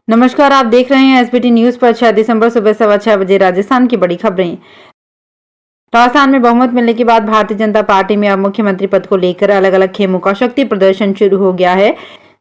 नमस्कार, आप देख रहे हैं एसबीटी न्यूज पर 6 दिसंबर सुबह 6:15 बजे राजस्थान की बड़ी खबरें। राजस्थान में बहुमत मिलने के बाद भारतीय जनता पार्टी में अब मुख्यमंत्री पद को लेकर अलग अलग खेमों का शक्ति प्रदर्शन शुरू हो गया है।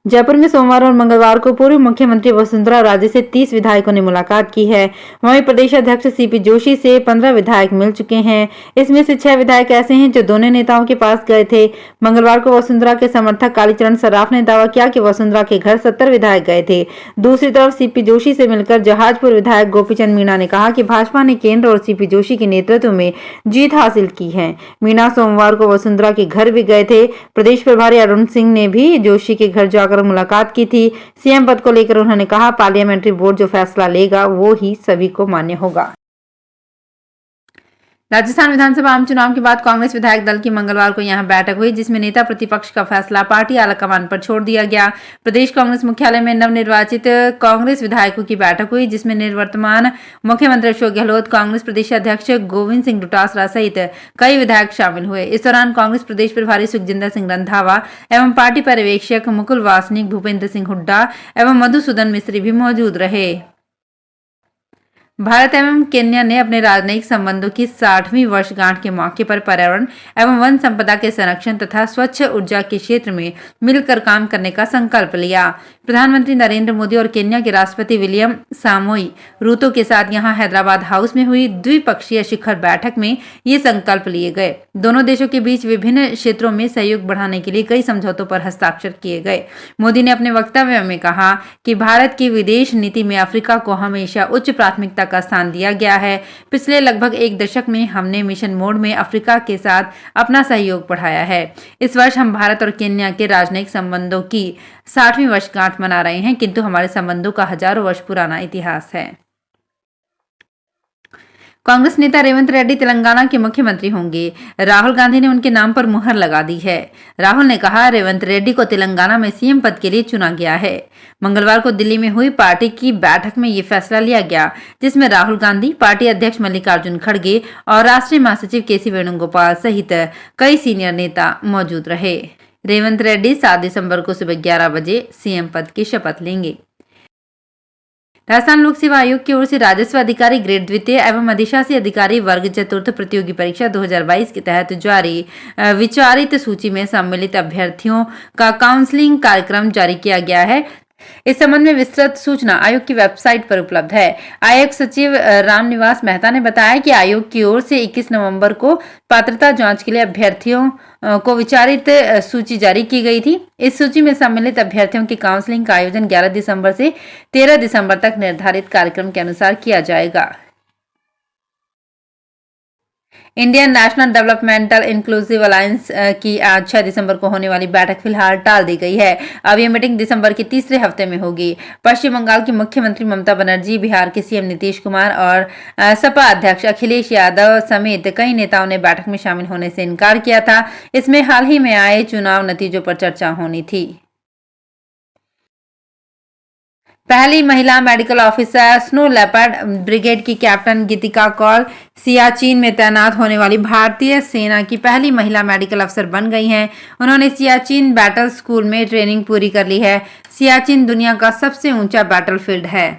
जयपुर में सोमवार और मंगलवार को पूर्व मुख्यमंत्री वसुंधरा राजे से 30 विधायकों ने मुलाकात की है। वहीं प्रदेश अध्यक्ष सीपी जोशी से 15 विधायक मिल चुके हैं। इसमें से 6 विधायक ऐसे हैं जो दोनों नेताओं के पास गए थे। मंगलवार को वसुंधरा के समर्थक कालीचरण सराफ ने दावा किया कि वसुंधरा के घर 70 विधायक गए थे। दूसरी तरफ सीपी जोशी से मिलकर जहाजपुर विधायक गोपीचंद मीणा ने कहा कि भाजपा ने केंद्र और सीपी जोशी के नेतृत्व में जीत हासिल की है। मीणा सोमवार को वसुंधरा के घर भी गए थे। प्रदेश प्रभारी अरुण सिंह ने भी जोशी के घर जाकर मुलाकात की थी। सीएम पद को लेकर उन्होंने कहा, पार्लियामेंट्री बोर्ड जो फैसला लेगा वो ही सभी को मान्य होगा। राजस्थान विधानसभा आम चुनाव के बाद कांग्रेस विधायक दल की मंगलवार को यहां बैठक हुई, जिसमें नेता प्रतिपक्ष का फैसला पार्टी आलाकमान पर छोड़ दिया गया। प्रदेश कांग्रेस मुख्यालय में नवनिर्वाचित कांग्रेस विधायकों की बैठक हुई, जिसमें निवर्तमान मुख्यमंत्री अशोक गहलोत, कांग्रेस प्रदेश अध्यक्ष गोविंद सिंह डोटासरा सहित कई विधायक शामिल हुए। इस दौरान कांग्रेस प्रदेश प्रभारी सुखजिंदर सिंह रंधावा एवं पार्टी पर्यवेक्षक मुकुल वासनिक, भूपेंद्र सिंह हुड्डा एवं मधुसूदन मिस्त्री भी मौजूद रहे। भारत एवं केन्या ने अपने राजनयिक संबंधों की 60वीं वर्षगांठ के मौके पर पर्यावरण एवं वन संपदा के संरक्षण तथा स्वच्छ ऊर्जा के क्षेत्र में मिलकर काम करने का संकल्प लिया। प्रधानमंत्री नरेंद्र मोदी और केन्या के राष्ट्रपति विलियम सामोई रूतो के साथ यहां हैदराबाद हाउस में हुई द्विपक्षीय शिखर बैठक में ये संकल्प लिए गए। दोनों देशों के बीच विभिन्न क्षेत्रों में सहयोग बढ़ाने के लिए कई समझौतों पर हस्ताक्षर किए गए। मोदी ने अपने वक्तव्य में कहा कि भारत की विदेश नीति में अफ्रीका को हमेशा उच्च प्राथमिकता का स्थान दिया गया है। पिछले लगभग एक दशक में हमने मिशन मोड में अफ्रीका के साथ अपना सहयोग बढ़ाया है। इस वर्ष हम भारत और केन्या के राजनयिक संबंधों की 60वीं वर्षगांठ मना रहे हैं, किंतु हमारे संबंधों का हजारों वर्ष पुराना इतिहास है। कांग्रेस नेता रेवंत रेड्डी तेलंगाना के मुख्यमंत्री होंगे। राहुल गांधी ने उनके नाम पर मुहर लगा दी है। राहुल ने कहा, रेवंत रेड्डी को तेलंगाना में सीएम पद के लिए चुना गया है। मंगलवार को दिल्ली में हुई पार्टी की बैठक में ये फैसला लिया गया, जिसमें राहुल गांधी, पार्टी अध्यक्ष मल्लिकार्जुन खड़गे और राष्ट्रीय महासचिव केसी वेणुगोपाल सहित कई सीनियर नेता मौजूद रहे। रेवंत रेड्डी 7 दिसंबर को सुबह 11 बजे सीएम पद की शपथ लेंगे। राजस्थान लोक सेवा आयोग की ओर से राजस्व अधिकारी ग्रेड द्वितीय एवं अधिशासी अधिकारी वर्ग चतुर्थ प्रतियोगी परीक्षा 2022 के तहत जारी विचारित सूची में सम्मिलित अभ्यर्थियों का काउंसलिंग कार्यक्रम जारी किया गया है। इस संबंध में विस्तृत सूचना आयोग की वेबसाइट पर उपलब्ध है। आयोग सचिव रामनिवास मेहता ने बताया कि आयोग की ओर से 21 नवंबर को पात्रता जांच के लिए अभ्यर्थियों को विचारित सूची जारी की गई थी। इस सूची में सम्मिलित अभ्यर्थियों की काउंसलिंग का आयोजन 11 दिसंबर से 13 दिसंबर तक निर्धारित कार्यक्रम के अनुसार किया जाएगा। Indian national developmental inclusive alliance की आज 6 दिसंबर को होने वाली बैठक फिलहाल टाल दी गई है। अब यह मीटिंग दिसंबर के तीसरे हफ्ते में होगी। पश्चिम बंगाल की मुख्यमंत्री ममता बनर्जी, बिहार के सीएम नीतीश कुमार और सपा अध्यक्ष अखिलेश यादव समेत कई नेताओं ने बैठक में शामिल होने से इनकार किया था। इसमें हाल ही में आए चुनाव नतीजों पर चर्चा होनी थी। पहली महिला medical officer snow leopard brigade की कैप्टन गीतिका कौल सियाचिन में तैनात होने वाली भारतीय सेना की पहली महिला मेडिकल अफसर बन गई हैं। उन्होंने सियाचिन बैटल स्कूल में ट्रेनिंग पूरी कर ली है। सियाचिन दुनिया का सबसे ऊंचा बैटलफील्ड है।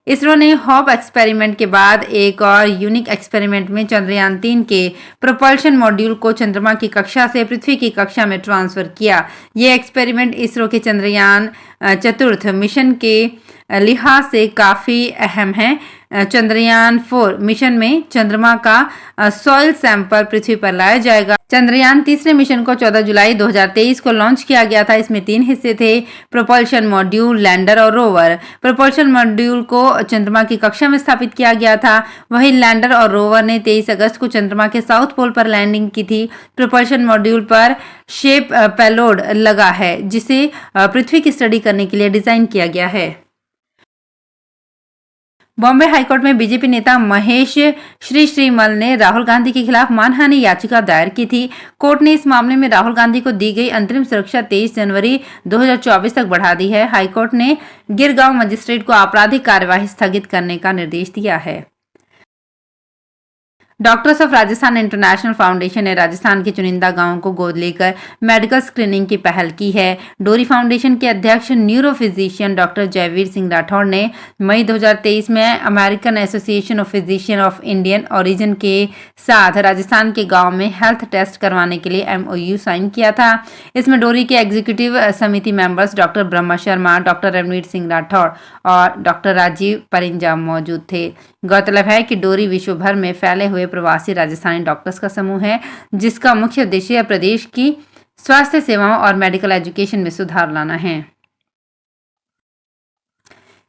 इसरो ने हॉप एक्सपेरिमेंट के बाद एक और यूनिक एक्सपेरिमेंट में चंद्रयान 3 के प्रोपल्शन मॉड्यूल को चंद्रमा की कक्षा से पृथ्वी की कक्षा में ट्रांसफर किया। ये एक्सपेरिमेंट इसरो के चंद्रयान चतुर्थ मिशन के लिहाज से काफी अहम है। चंद्रयान 4 मिशन में चंद्रमा का सॉइल सैंपल पृथ्वी पर लाया जाएगा। चंद्रयान तीसरे मिशन को 14 जुलाई 2023 को लॉन्च किया गया था। इसमें 3 हिस्से थे, प्रोपल्शन मॉड्यूल, लैंडर और रोवर। प्रोपल्शन मॉड्यूल को चंद्रमा की कक्षा में स्थापित किया गया था। वहीं लैंडर और रोवर ने 23 अगस्त को चंद्रमा के साउथ पोल पर लैंडिंग की थी। प्रोपल्शन मॉड्यूल पर शेप पेलोड लगा है, जिसे पृथ्वी की स्टडी करने के लिए डिजाइन किया गया है। बॉम्बे हाईकोर्ट में बीजेपी नेता महेश श्रीमल ने राहुल गांधी के खिलाफ मानहानि याचिका दायर की थी। कोर्ट ने इस मामले में राहुल गांधी को दी गई अंतरिम सुरक्षा 23 जनवरी 2024 तक बढ़ा दी है। हाईकोर्ट ने गिरगांव मजिस्ट्रेट को आपराधिक कार्यवाही स्थगित करने का निर्देश दिया है। Doctors of Rajasthan international foundation ने राजस्थान के चुनिंदा गांवों को गोद लेकर मेडिकल स्क्रीनिंग की पहल की है। डोरी फाउंडेशन के अध्यक्ष neuro physician doctor Jaiveer Singh Rathore ने मई 2023 में American association of physician of Indian origin के साथ राजस्थान के गांव में हेल्थ टेस्ट करवाने के लिए MOU साइन किया था। इसमें डोरी के एग्जीक्यूटिव समिति members doctor Brahma Sharma, doctor Ranveer Singh Rathore और डॉक्टर राजीव परिंजा मौजूद थे। गौरतलब है कि डोरी विश्व भर में फैले हुए प्रवासी राजस्थानी डॉक्टर्स का समूह है, जिसका मुख्य उद्देश्य प्रदेश की स्वास्थ्य सेवाओं और मेडिकल एजुकेशन में सुधार लाना है।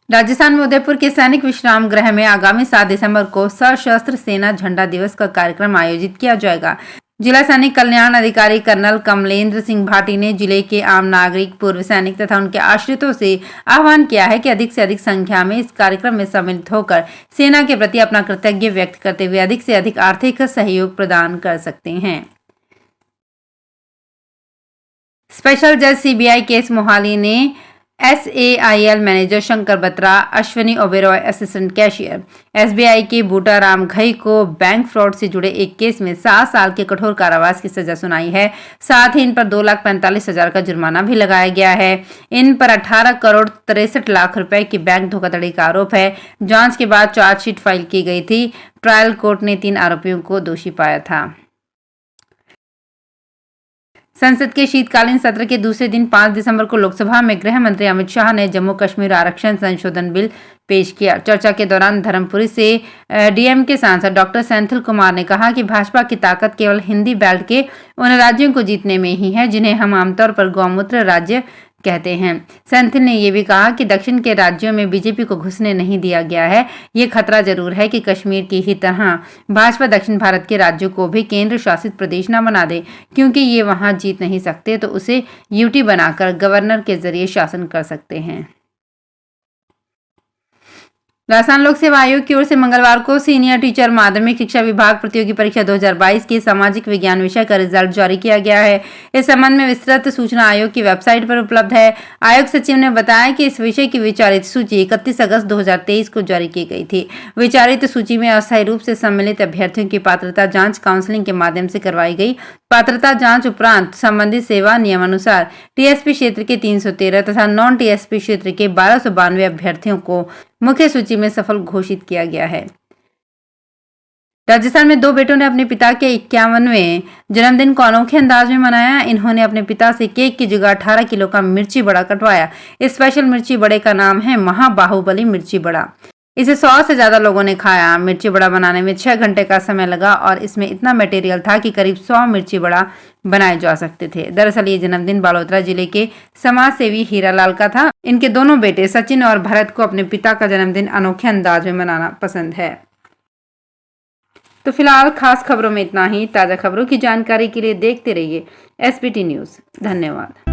राजस्थान में उदयपुर के सैनिक विश्राम गृह में आगामी 7 दिसंबर को सशस्त्र सेना झंडा दिवस का कार्यक्रम आयोजित किया जाएगा। जिला सैनिक कल्याण अधिकारी कर्नल कमलेंद्र सिंह भाटी ने जिले के आम नागरिक, पूर्व सैनिक तथा उनके आश्रितों से आह्वान किया है कि अधिक से अधिक संख्या में इस कार्यक्रम में सम्मिलित होकर सेना के प्रति अपना कृतज्ञ व्यक्त करते हुए अधिक से अधिक आर्थिक सहयोग प्रदान कर सकते हैं। स्पेशल जज CBI केस मोहाली ने SAIL manager Shankar Batra, Ashwini Oberoi assistant cashier, SBI के बूटाराम घई को बैंक फ्रॉड से जुड़े एक केस में 7 साल के कठोर कारावास की सजा सुनाई है। साथ ही इन पर 2,45,000 का जुर्माना भी लगाया गया है। इन पर 18 करोड़ 63 लाख रुपए की बैंक धोखाधड़ी का आरोप है। जांच के बाद चार्जशीट फाइल की गई थी। ट्रायल कोर्ट ने 3 आरोपियों को दोषी पाया था। संसद के शीतकालीन सत्र के दूसरे दिन 5 दिसंबर को लोकसभा में गृह मंत्री अमित शाह ने जम्मू कश्मीर आरक्षण संशोधन बिल पेश किया। चर्चा के दौरान धर्मपुरी से DM के सांसद डॉक्टर सेंथिल कुमार ने कहा कि भाजपा की ताकत केवल हिंदी बेल्ट के उन राज्यों को जीतने में ही है जिन्हें हम आमतौर पर गौमूत्र राज्य कहते हैं। सेंथिल ने यह भी कहा कि दक्षिण के राज्यों में बीजेपी को घुसने नहीं दिया गया है। ये खतरा जरूर है कि कश्मीर की ही तरह भाजपा दक्षिण भारत के राज्यों को भी केंद्र शासित प्रदेश न बना दे, क्योंकि ये वहां जीत नहीं सकते तो उसे UT बनाकर गवर्नर के जरिए शासन कर सकते हैं। राजस्थान लोक सेवा आयोग की ओर से मंगलवार को सीनियर टीचर माध्यमिक शिक्षा विभाग प्रतियोगी परीक्षा 2022 की सामाजिक विज्ञान विषय का रिजल्ट जारी किया गया है। इस संबंध में विस्तृत सूचना आयोग की वेबसाइट पर उपलब्ध है। आयोग सचिव ने बताया कि इस विषय की विचारित सूची 31 अगस्त 2023 को जारी की गई थी। विचारित सूची में अस्थायी रूप से सम्मिलित अभ्यर्थियों की पात्रता जांच काउंसलिंग के माध्यम से करवाई गई। पात्रता जांच उपरांत संबंधित सेवा नियमानुसार TSP क्षेत्र के 313 तथा नॉन TSP क्षेत्र के 1292 अभ्यर्थियों को मुख्य सूची में सफल घोषित किया गया है। राजस्थान में 2 बेटों ने अपने पिता के 51वें जन्मदिन को अनोखे अंदाज में मनाया। इन्होंने अपने पिता से केक की जगह 18 किलो का मिर्ची बड़ा कटवाया। इस स्पेशल मिर्ची बड़े का नाम है महाबाहुबली मिर्ची बड़ा। इसे 100 से ज्यादा लोगों ने खाया। मिर्ची बड़ा बनाने में 6 घंटे का समय लगा और इसमें इतना मटेरियल था कि करीब 100 मिर्ची बड़ा बनाए जा सकते थे। दरअसल ये जन्मदिन बालोतरा जिले के समाज सेवी हीरालाल का था। इनके दोनों बेटे सचिन और भरत को अपने पिता का जन्मदिन अनोखे अंदाज में मनाना पसंद है। तो फिलहाल खास खबरों में इतना ही। ताजा खबरों की जानकारी के लिए देखते रहिए SBT न्यूज। धन्यवाद।